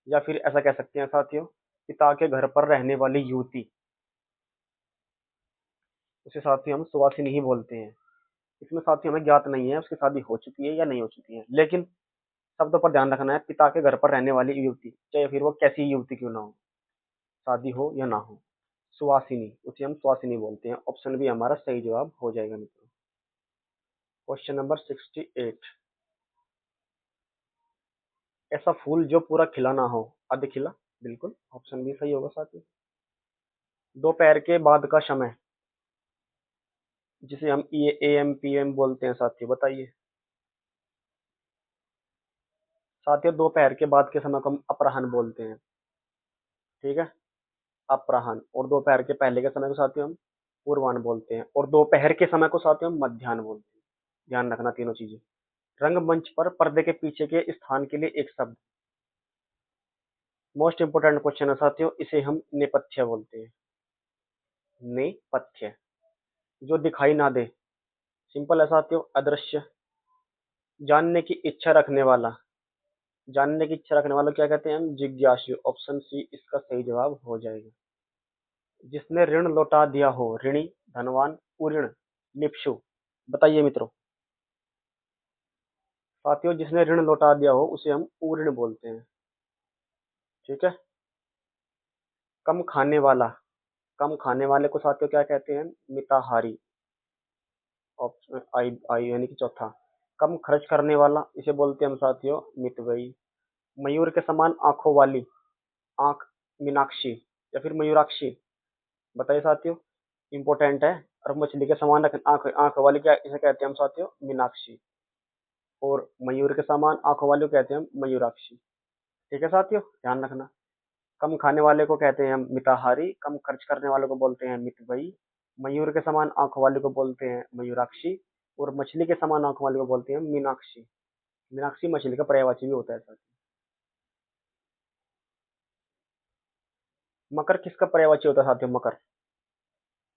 या फिर ऐसा कह सकते हैं साथियों पिता के घर पर रहने वाली युवती, उसे साथियों हम सुवासिनी ही बोलते हैं। इसमें साथियों हमें ज्ञात नहीं है उसकी शादी हो चुकी है या नहीं हो चुकी है, लेकिन शब्द पर ध्यान रखना है। पिता के घर पर रहने वाली युवती, चाहे फिर वो कैसी युवती क्यों ना हो, शादी हो या ना हो। सुवासिनी, उसे हम सुवासिनी बोलते हैं। ऑप्शन बी हमारा सही जवाब हो जाएगा मित्रों। Question number 68। ऐसा फूल जो पूरा खिला ना हो, आधे खिला। बिल्कुल ऑप्शन बी सही होगा साथियों। दोपहर के बाद का समय, जिसे हम ए एम पी एम बोलते हैं साथियों, बताइए। साथियों दोपहर के बाद के समय को हम अपराह्न बोलते हैं। ठीक है। अपराह्न। और दोपहर के पहले के समय को साथियों हम पूर्वाह्न बोलते हैं। और दोपहर के समय को साथियों हम मध्याह्न बोलते हैं। ध्यान रखना तीनों चीजें। रंगमंच पर पर्दे के पीछे के स्थान के लिए एक शब्द। मोस्ट इंपोर्टेंट क्वेश्चन है साथियों, इसे हम नेपथ्य बोलते हैं। नेपथ्य। जो दिखाई ना दे, सिंपल है साथियों, अदृश्य। जानने की इच्छा रखने वाला, जानने की इच्छा रखने वाला क्या कहते हैं हम? जिज्ञासु। ऑप्शन सी इसका सही जवाब हो जाएगा। जिसने ऋण लौटा दिया हो, ऋणी, धनवान, उऋण, लिप्सु। बताइए मित्रों। साथियों जिसने ऋण लौटा दिया हो उसे हम उऋण बोलते हैं। ठीक है। कम खाने वाला, कम खाने वाले को साथियों क्या कहते हैं? मिताहारी। ऑप्शन आई आई यानी कि चौथा। कम खर्च करने वाला, इसे बोलते हैं हम साथियों मितव्ययी। मयूर के समान आंखों वाली, आंख मीनाक्षी या फिर मयूराक्षी, बताइए साथियों, इंपॉर्टेंट है। और मछली के समान आंख आंख वाली क्या, इसे कहते हैं हम साथियों मीनाक्षी। और मयूर के समान आंखों वाली को कहते हैं हम मयूराक्षी। ठीक है साथियों, ध्यान रखना। कम खाने वाले को कहते हैं हम मिताहारी, कम खर्च करने वाले को बोलते हैं मितव्ययी, मयूर के समान आंखों वाले को बोलते हैं मयूराक्षी, और मछली के समान आंखों वाले को बोलते हैं मीनाक्षी। मीनाक्षी मछली का पर्यायवाची भी होता है साथियों। मकर किसका पर्यायवाची होता है साथियों? मकर,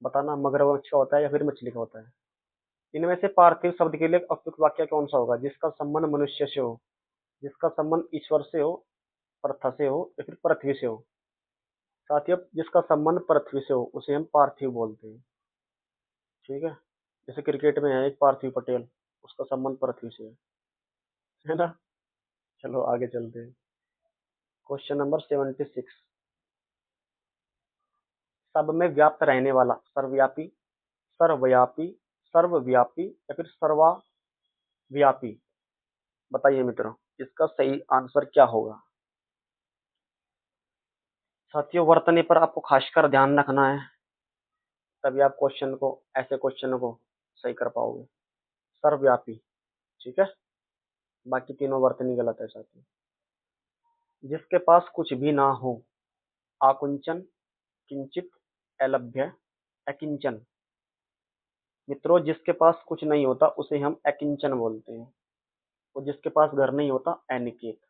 बताना, मगरमच्छ का होता है या फिर मछली का होता है? इनमें से पार्थिव शब्द के लिए उपयुक्त वाक्य कौन सा होगा? जिसका संबंध मनुष्य से हो, जिसका संबंध ईश्वर से हो, प्रथा से हो या फिर पृथ्वी से हो। साथियों जिसका संबंध पृथ्वी से हो उसे हम पार्थिव बोलते हैं। ठीक है, जैसे क्रिकेट में है एक पार्थिव पटेल, उसका संबंध पृथ्वी से है ना। चलो आगे चलते हैं। Question number 76। सब में व्याप्त रहने वाला, सर्वव्यापी, सर्वव्यापी, सर्वव्यापी या फिर सर्वव्यापी, बताइए मित्रों इसका सही आंसर क्या होगा? साथियों वर्तनी पर आपको खासकर ध्यान रखना है, तभी आप क्वेश्चन को, ऐसे क्वेश्चन को सही कर पाओगे। सर्वव्यापी, ठीक है, बाकी तीनों वर्तनी गलत है साथियों। जिसके पास कुछ भी ना हो, आकुंचन, किंचित, अलभ्य, अकिंचन। मित्रों जिसके पास कुछ नहीं होता उसे हम अकिंचन बोलते हैं, और जिसके पास घर नहीं होता अनिकेत।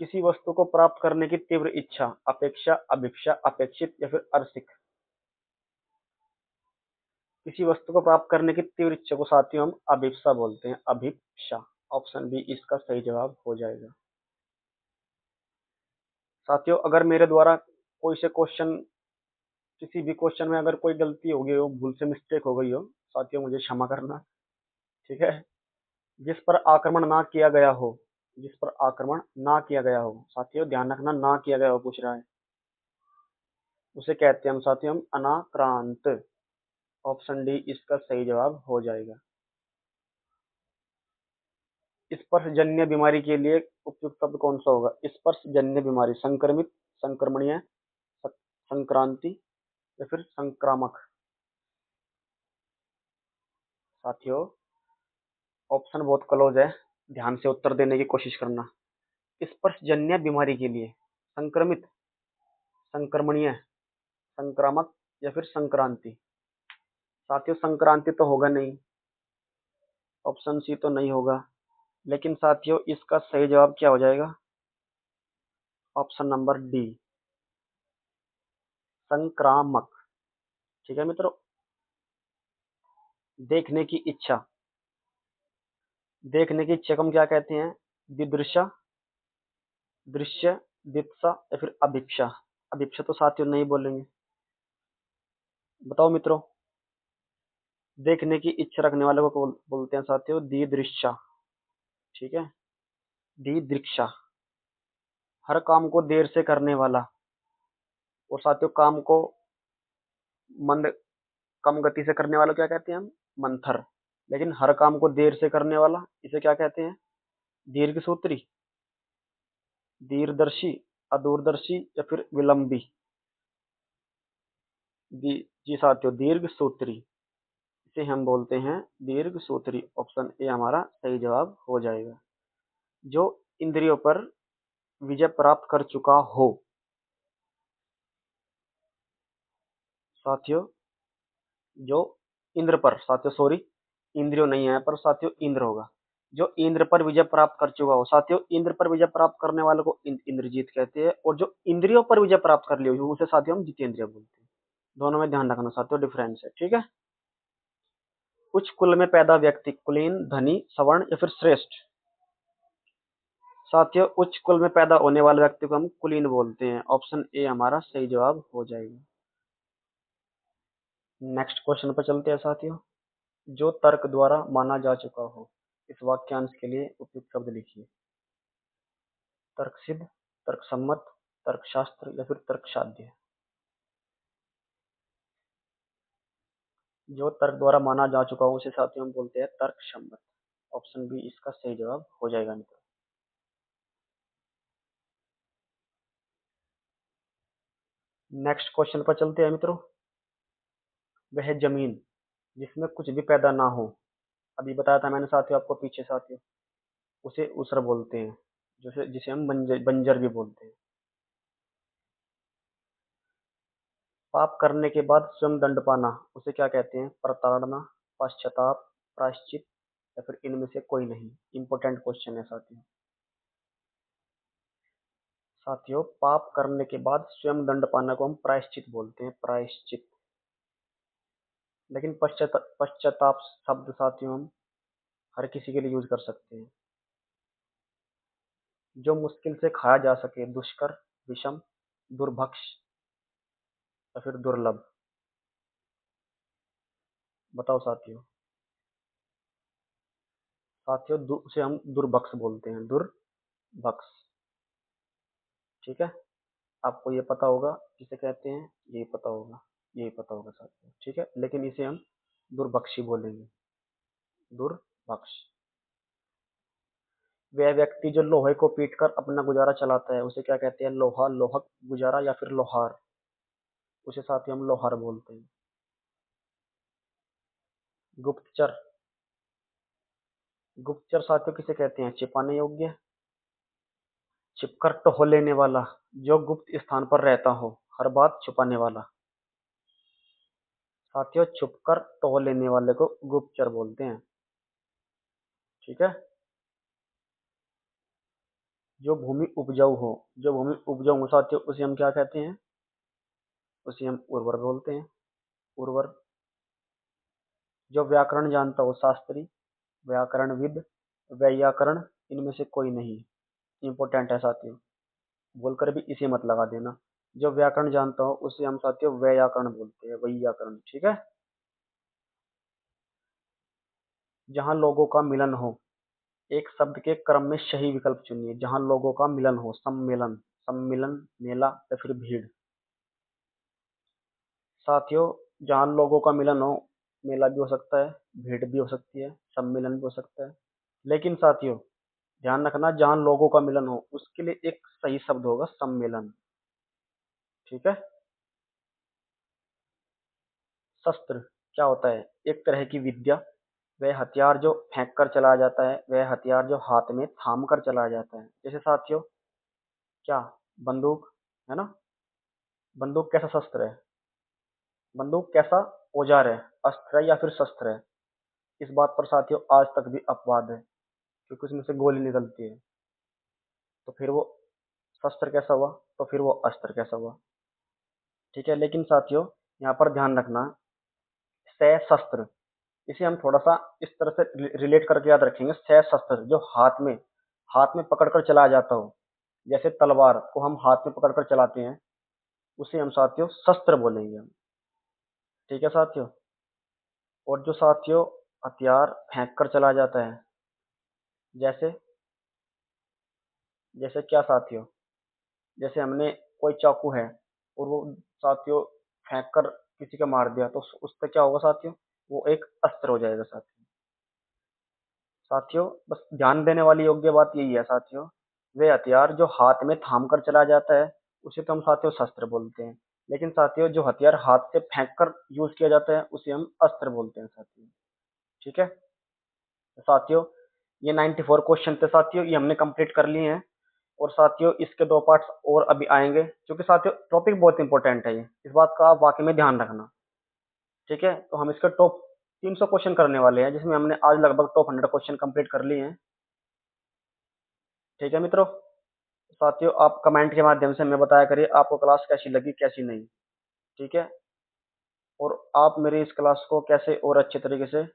किसी वस्तु को प्राप्त करने की तीव्र इच्छा, अपेक्षा, अभिप्सा, अपेक्षित या फिर अर्सिक। किसी वस्तु को प्राप्त करने की तीव्र इच्छा को साथियों हम अभिप्सा बोलते हैं, अभिप्सा। ऑप्शन बी इसका सही जवाब हो जाएगा। साथियों अगर मेरे द्वारा कोई से क्वेश्चन, किसी भी क्वेश्चन में अगर कोई गलती हो गई हो, भूल से मिस्टेक हो गई हो, साथियों मुझे क्षमा करना। ठीक है, जिस पर आक्रमण ना किया गया हो, जिस पर आक्रमण ना किया गया हो, साथियों ध्यान रखना, ना किया गया हो पूछ रहा है, उसे कहते हैं हम साथियों हम अनाक्रांत। ऑप्शन डी इसका सही जवाब हो जाएगा। स्पर्शजन्य बीमारी के लिए उपयुक्त शब्द कौन सा होगा? स्पर्शजन्य बीमारी, संक्रमित, संक्रमणीय, संक्रांति या फिर संक्रामक। साथियों ऑप्शन बहुत क्लोज है, ध्यान से उत्तर देने की कोशिश करना। स्पर्शजन्य बीमारी के लिए संक्रमित, संक्रमणीय, संक्रामक या फिर संक्रांति। साथियों संक्रांति तो होगा नहीं, ऑप्शन सी तो नहीं होगा, लेकिन साथियों इसका सही जवाब क्या हो जाएगा? ऑप्शन नंबर डी, संक्रामक। ठीक है मित्रों, देखने की इच्छा, देखने की इच्छा को हम क्या कहते हैं? दिदृशा, दृश्य, दित्सा या फिर अभिक्षा। अभिक्षा तो साथियों नहीं बोलेंगे, बताओ मित्रों। देखने की इच्छा रखने वाले को बोलते हैं साथियों दिदृक्षा। ठीक है, दिदृक्षा। हर काम को देर से करने वाला, और साथियों काम को मंद, कम गति से करने वाला क्या कहते हैं हम? मंथर। लेकिन हर काम को देर से करने वाला, इसे क्या कहते हैं? दीर्घसूत्री, दीर्घदर्शी, अदूरदर्शी या फिर विलंबी। जी साथियों दीर्घसूत्री, इसे हम बोलते हैं दीर्घसूत्री। ऑप्शन ए हमारा सही जवाब हो जाएगा। जो इंद्रियों पर विजय प्राप्त कर चुका हो, साथियों जो इंद्र पर, साथियों सॉरी, इंद्रियों नहीं है पर साथियों इंद्र होगा। जो इंद्र पर विजय प्राप्त कर चुका हो, साथियों इंद्र पर विजय प्राप्त करने वाले को इंद्रजीत कहते हैं, और जो इंद्रियों पर विजय प्राप्त कर लिया हो उसे साथियों हम जितेंद्रिय बोलते हैं। दोनों में ध्यान रखना साथियों, डिफरेंस है। ठीक है, उच्च कुल में पैदा व्यक्ति कुलीन, धनी, सवर्ण या फिर श्रेष्ठ। साथियों उच्च कुल में पैदा होने वाले व्यक्ति को हम कुलीन बोलते हैं। ऑप्शन ए हमारा सही जवाब हो जाएगा। नेक्स्ट क्वेश्चन पर चलते हैं साथियों। जो तर्क द्वारा माना जा चुका हो, इस वाक्यांश के लिए उपयुक्त शब्द लिखिए। तर्कसिद्ध, तर्कसम्मत, तर्कशास्त्र या फिर तर्कसाध्य। जो तर्क द्वारा माना जा चुका हो उसे साथियों हम बोलते हैं तर्क सम्मत। ऑप्शन बी इसका सही जवाब हो जाएगा मित्रों। नेक्स्ट क्वेश्चन पर चलते हैं मित्रों। वह जमीन जिसमें कुछ भी पैदा ना हो, अभी बताया था मैंने साथियों आपको पीछे साथियों, उसे ऊसर बोलते हैं, जिसे जिसे हम बंजर भी बोलते हैं। पाप करने के बाद स्वयं दंड पाना उसे क्या कहते हैं? प्रताड़ना, पश्चाताप, प्रायश्चित, या फिर इनमें से कोई नहीं। इंपॉर्टेंट क्वेश्चन है साथियों। साथियों, पाप करने के बाद स्वयं दंड पाना को हम प्रायश्चित बोलते हैं, प्रायश्चित। लेकिन पश्चाताप शब्द साथियों हम हर किसी के लिए यूज कर सकते हैं। जो मुश्किल से खाया जा सके, दुष्कर, विषम, दुर्भक्ष, या फिर दुर्लभ। बताओ साथियों। साथियों उसे हम दुर्भक्ष बोलते हैं, दुर्भक्ष। ठीक है, आपको ये पता होगा किसे कहते हैं, यही पता होगा, यही पता होगा साथियों। ठीक है, लेकिन इसे हम दुर्भक्षी बोलेंगे, दुर्भक्ष। वह व्यक्ति जो लोहे को पीटकर अपना गुजारा चलाता है उसे क्या कहते हैं? लोहा, लोहक, गुजारा, या फिर लोहार। उसे साथियों हम लोहार बोलते हैं। गुप्तचर, गुप्तचर साथियों किसे कहते हैं? छिपाने योग्य, छिपकर टोह लेने वाला, जो गुप्त स्थान पर रहता हो, हर बात छुपाने वाला। साथियों, छुपकर टोह लेने वाले को गुप्तचर बोलते हैं। ठीक है, जो भूमि उपजाऊ हो, जो भूमि उपजाऊ हो साथियों उसे हम क्या कहते हैं? उसे हम उर्वर बोलते हैं, उर्वर। जो व्याकरण जानता हो, शास्त्री, व्याकरणविद, वैयाकरण, इनमें से कोई नहीं। इंपॉर्टेंट है साथियों, बोलकर भी इसे मत लगा देना। जो व्याकरण जानता हो उसे हम साथियों वैयाकरण बोलते हैं, वैयाकरण। ठीक है, जहां लोगों का मिलन हो, एक शब्द के क्रम में सही विकल्प चुनिए। जहां लोगों का मिलन हो, सम्मेलन, सम्मिलन, मेला, या फिर भीड़। साथियों, जहां लोगों का मिलन हो, मेला भी हो सकता है, भीड़ भी हो सकती है, सम्मेलन भी हो सकता है। लेकिन साथियों ध्यान रखना, जहां लोगों का मिलन हो उसके लिए एक सही शब्द होगा सम्मेलन। ठीक है। शस्त्र क्या होता है? एक तरह की विद्या, वह हथियार जो फेंक कर चलाया जाता है, वह हथियार जो हाथ में थाम कर चलाया जाता है। जैसे साथियों क्या, बंदूक, है ना। बंदूक कैसा शस्त्र है? बंदूक कैसा औजार है? अस्त्र है या फिर शस्त्र है? इस बात पर साथियों आज तक भी अपवाद है, क्योंकि उसमें से गोली निकलती है। तो फिर वो शस्त्र कैसा हुआ? तो फिर वो अस्त्र कैसा हुआ? ठीक है, लेकिन साथियों यहाँ पर ध्यान रखना, सशस्त्र, इसे हम थोड़ा सा इस तरह से रिलेट करके याद रखेंगे। सशस्त्र जो हाथ में पकड़कर चलाया जाता हो, जैसे तलवार को हम हाथ में पकड़कर चलाते हैं, उसे हम साथियों शस्त्र बोलेंगे हम। ठीक है साथियों। और जो साथियों हथियार फेंक कर चला जाता है, जैसे जैसे क्या साथियों, जैसे हमने कोई चाकू है और वो साथियों फेंक कर किसी का मार दिया, तो उस पर क्या होगा साथियों? वो एक अस्त्र हो जाएगा साथियों। साथियों बस ध्यान देने वाली योग्य बात यही है साथियों, वे हथियार जो हाथ में थाम कर चला जाता है उसे तो हम साथियों शस्त्र बोलते हैं। लेकिन साथियों जो हथियार हाथ से फेंक कर यूज किया जाता है उसे हम अस्त्र बोलते हैं साथियों। ठीक है, तो साथियों ये 94 क्वेश्चन थे साथियों, ये हमने कंप्लीट कर लिए हैं। और साथियों इसके दो पार्ट्स और अभी आएंगे, क्योंकि साथियों टॉपिक बहुत इंपॉर्टेंट है, ये इस बात का आप वाकई में ध्यान रखना। ठीक है, तो हम इसके टॉप 300 क्वेश्चन करने वाले हैं, जिसमें हमने आज लगभग टॉप 100 क्वेश्चन कंप्लीट कर लिए हैं। ठीक है मित्रों, साथियों आप कमेंट के माध्यम से हमें बताया करिए आपको क्लास कैसी लगी, कैसी नहीं। ठीक है, और आप मेरी इस क्लास को कैसे और अच्छे तरीके से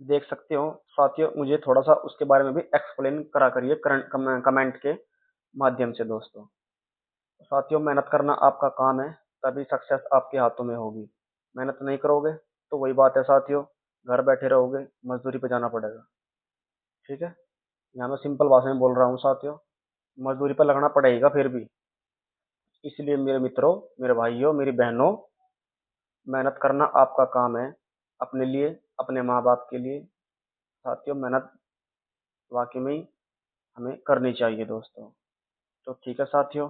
देख सकते हो साथियों, मुझे थोड़ा सा उसके बारे में भी एक्सप्लेन करा करिए कमेंट के माध्यम से दोस्तों। साथियों मेहनत करना आपका काम है, तभी सक्सेस आपके हाथों में होगी। मेहनत नहीं करोगे तो वही बात है साथियों, घर बैठे रहोगे, मजदूरी पे जाना पड़ेगा। ठीक है, यहाँ मैं सिंपल भाषा में बोल रहा हूँ साथियों, मजदूरी पर लगना पड़ेगा फिर भी। इसलिए मेरे मित्रों, मेरे भाइयों, मेरी बहनों, मेहनत करना आपका काम है, अपने लिए, अपने माँ बाप के लिए। साथियों, मेहनत वाकई में ही हमें करनी चाहिए दोस्तों। तो ठीक है साथियों,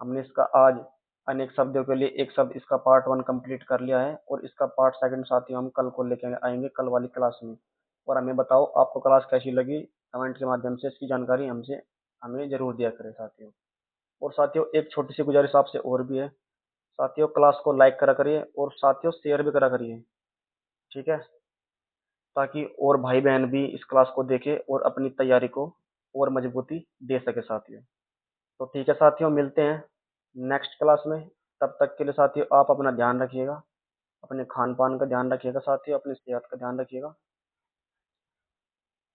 हमने इसका आज अनेक शब्दों के लिए एक शब्द इसका पार्ट वन कंप्लीट कर लिया है, और इसका पार्ट सेकंड साथियों हम कल को लेके आएंगे, कल वाली क्लास में। और हमें बताओ आपको क्लास कैसी लगी, कमेंट के माध्यम से इसकी जानकारी हमसे हमें जरूर दिया करें साथियों। और साथियों, एक छोटी सी गुजारिश आपसे और भी है। साथियों, क्लास को लाइक करा करिए, और साथियों शेयर भी करा करिए, ठीक है, ताकि और भाई बहन भी इस क्लास को देखें और अपनी तैयारी को और मजबूती दे सके साथियों। तो ठीक है साथियों, मिलते हैं नेक्स्ट क्लास में। तब तक के लिए साथियों आप अपना ध्यान रखिएगा, अपने खान पान का ध्यान रखिएगा साथियों, अपनी सेहत का ध्यान रखिएगा।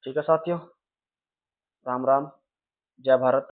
ठीक है साथियों, राम राम, जय भारत।